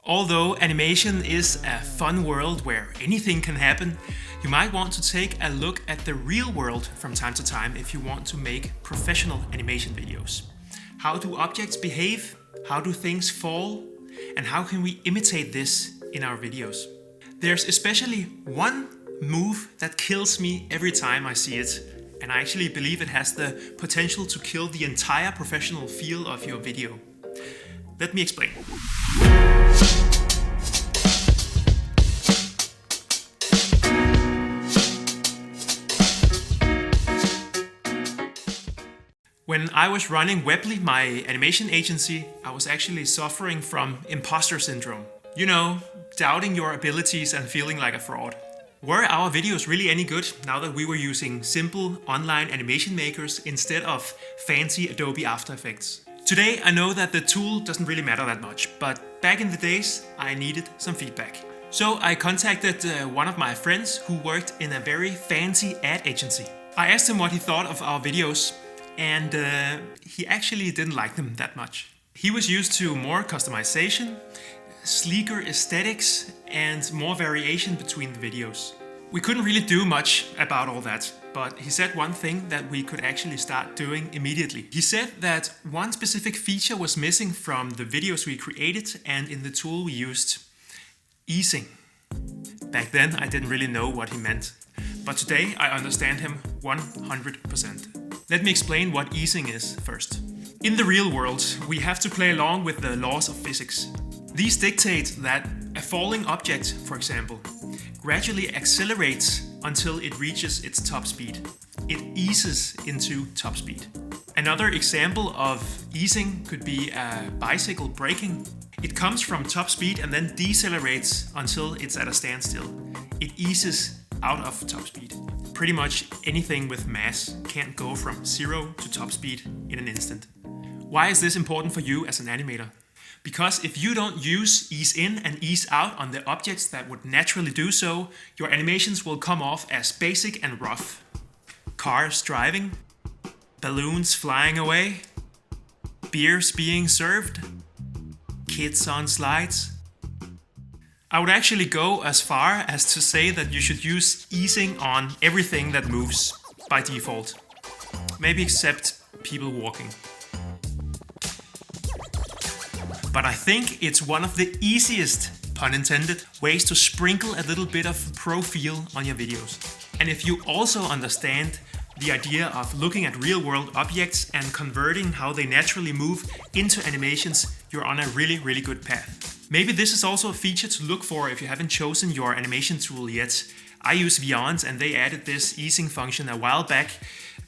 Although animation is a fun world where anything can happen, you might want to take a look at the real world from time to time if you want to make professional animation videos. How do objects behave? How do things fall? And how can we imitate this in our videos? There's especially one move that kills me every time I see it, and I actually believe it has the potential to kill the entire professional feel of your video. Let me explain. When I was running Webly, my animation agency, I was actually suffering from Imposter Syndrome. You know, doubting your abilities and feeling like a fraud. Were our videos really any good now that we were using simple online animation makers instead of fancy Adobe After Effects? Today I know that the tool doesn't really matter that much, but back in the days I needed some feedback. So I contacted one of my friends who worked in a very fancy ad agency. I asked him what he thought of our videos, and he actually didn't like them that much. He was used to more customization, sleeker aesthetics, and more variation between the videos. We couldn't really do much about all that, but he said one thing that we could actually start doing immediately. He said that one specific feature was missing from the videos we created and in the tool we used: easing. Back then I didn't really know what he meant, but today I understand him 100%. Let me explain what easing is first. In the real world, we have to play along with the laws of physics. These dictate that a falling object, for example, gradually accelerates until it reaches its top speed. It eases into top speed. Another example of easing could be a bicycle braking. It comes from top speed and then decelerates until it's at a standstill. It eases out of top speed. Pretty much anything with mass can't go from 0 to top speed in an instant. Why is this important for you as an animator? Because if you don't use ease in and ease out on the objects that would naturally do so, your animations will come off as basic and rough. Cars driving, balloons flying away, beers being served, kids on slides. I would actually go as far as to say that you should use easing on everything that moves by default. Maybe except people walking. But I think it's one of the easiest, pun intended, ways to sprinkle a little bit of pro feel on your videos. And if you also understand the idea of looking at real-world objects and converting how they naturally move into animations, you're on a really good path. Maybe this is also a feature to look for if you haven't chosen your animation tool yet. I use Vyond and they added this easing function a while back,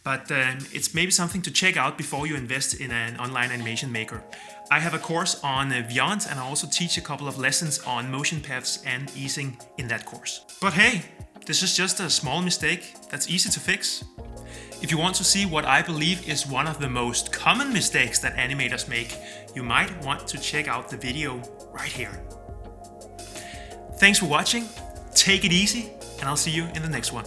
but it's maybe something to check out before you invest in an online animation maker. I have a course on Vyond and I also teach a couple of lessons on motion paths and easing in that course. But hey, this is just a small mistake that's easy to fix. If you want to see what I believe is one of the most common mistakes that animators make, you might want to check out the video right here. Thanks for watching, take it easy, and I'll see you in the next one.